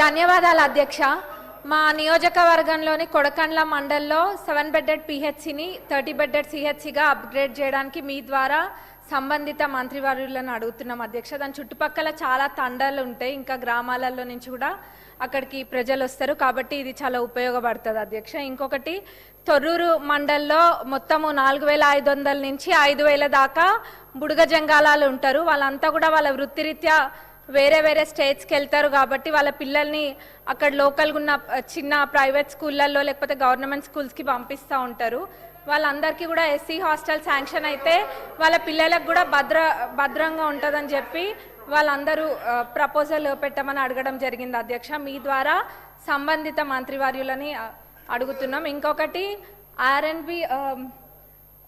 ధన్యవాదాలు అధ్యక్ష. మా నియోజకవర్గంలోని కొడకండ్ల మండల్లో 7 బెడ్డెడ్ పిహెచ్సిని 30 బెడ్డెడ్ సిహెచ్సిగా అప్గ్రేడ్ చేయడానికి మీ ద్వారా సంబంధిత మంత్రివర్యులను అడుగుతున్నాం అధ్యక్ష. దాని చుట్టుపక్కల చాలా తండాలు ఉంటాయి, ఇంకా గ్రామాలలో నుంచి కూడా అక్కడికి ప్రజలు వస్తారు, కాబట్టి ఇది చాలా ఉపయోగపడుతుంది అధ్యక్ష. ఇంకొకటి, తొర్రూరు మండల్లో మొత్తము 4500 నుంచి 5000 దాకా బుడుగ జంగాలాలు ఉంటారు. వాళ్ళంతా కూడా వాళ్ళ వృత్తిరీత్యా వేరే వేరే స్టేట్స్కి వెళ్తారు, కాబట్టి వాళ్ళ పిల్లల్ని అక్కడ లోకల్గా ఉన్న చిన్న ప్రైవేట్ స్కూళ్ళల్లో లేకపోతే గవర్నమెంట్ స్కూల్స్కి పంపిస్తూ ఉంటారు. వాళ్ళందరికీ కూడా ఎస్సీ హాస్టల్ శాంక్షన్ అయితే వాళ్ళ పిల్లలకు కూడా భద్రంగా ఉంటుందని చెప్పి వాళ్ళందరూ ప్రపోజల్ పెట్టమని అడగడం జరిగింది అధ్యక్ష. మీ ద్వారా సంబంధిత మంత్రివర్యులని అడుగుతున్నాం. ఇంకొకటి, ఆర్ఎన్బి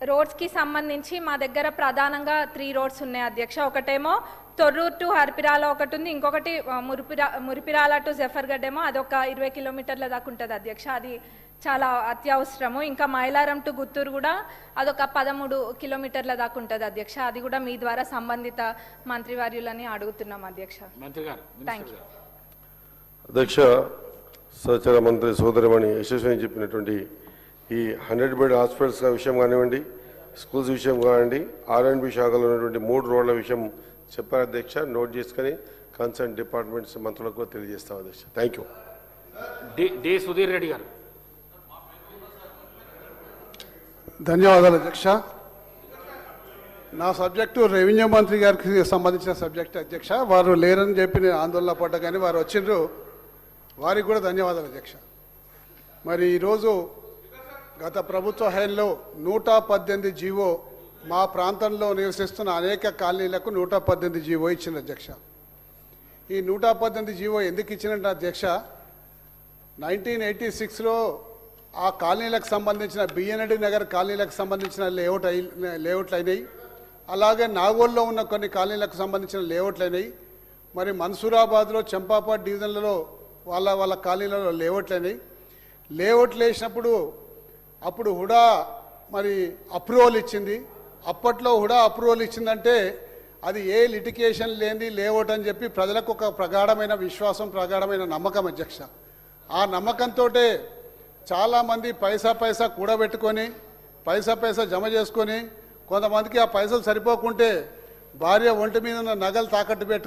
రోడ్స్కి సంబంధించి మా దగ్గర ప్రధానంగా 3 రోడ్స్ ఉన్నాయి అధ్యక్ష. ఒకటేమో తొర్రూరు టు హర్పిరాల ఒకటి ఉంది, ఇంకొకటి మురిపిరాల టు జఫర్గఢ్ ఏమో అదొక 20 కిలోమీటర్ల దాకా ఉంటుంది అధ్యక్ష. అది చాలా అత్యవసరము. ఇంకా మైలారం టు గుత్తూరు కూడా అదొక 13 కిలోమీటర్ల దాకా ఉంటుంది అధ్యక్ష. అది కూడా మీ ద్వారా సంబంధిత మంత్రివర్యులని అడుగుతున్నాం అధ్యక్ష. థ్యాంక్ యూ అధ్యక్ష. సహచర మంత్రి సోదరిమణి యశస్విని చెప్పినటువంటి ఈ 100 బెడ్ హాస్పిటల్స్ విషయం కానివ్వండి, స్కూల్స్ విషయం కానివ్వండి, ఆర్ఎన్బి శాఖలో ఉన్నటువంటి 3 రోడ్ల విషయం చెప్పారు అధ్యక్ష. నోట్ చేసుకుని కన్సర్న్ డిపార్ట్మెంట్స్ మంత్రులకు తెలియజేస్తాం అధ్యక్ష. Thank you. D Sudheer Reddy గారు. ధన్యవాదాలు అధ్యక్ష. నా సబ్జెక్టు రెవెన్యూ మంత్రి గారికి సంబంధించిన సబ్జెక్ట్ అధ్యక్ష. వారు లేరని చెప్పి నేను ఆందోళన పడ్డా, కానీ వారు వచ్చిండ్రు, వారికి కూడా ధన్యవాదాలు అధ్యక్ష. మరి ఈరోజు గత ప్రభుత్వ హయాంలో 118 జీవో మా ప్రాంతంలో నివసిస్తున్న అనేక కాలనీలకు 118 జీవో ఇచ్చింది అధ్యక్ష. ఈ 118 జీవో ఎందుకు ఇచ్చినట్టు అధ్యక్ష, 1986లో ఆ కాలనీలకు సంబంధించిన బిఎన్డి నగర్ కాలనీలకు సంబంధించిన లేఅవుట్లు అయినాయి. అలాగే నాగోల్లో ఉన్న కొన్ని కాలనీలకు సంబంధించిన లేఅవుట్లు అయినాయి. మరి మన్సూరాబాద్లో చంపాపట్ డివిజన్లలో వాళ్ళ కాలనీలలో లేఅవుట్లు అయినాయి. లేఅవుట్లు వేసినప్పుడు అప్పుడు హుడా మరి అప్రూవల్ ఇచ్చింది. అప్పట్లో హుడా అప్రూవల్ ఇచ్చిందంటే అది ఏ లిటికేషన్ లేని లేఅవుట్ అని చెప్పి ప్రజలకు ఒక ప్రగాఢమైన విశ్వాసం, ప్రగాఢమైన నమ్మకం అధ్యక్ష. ఆ నమ్మకంతో చాలామంది పైసా కూడబెట్టుకొని పైసా జమ చేసుకొని, కొంతమందికి ఆ పైసలు సరిపోకుంటే భార్య ఒంటి మీద ఉన్న నగలు తాకట్టు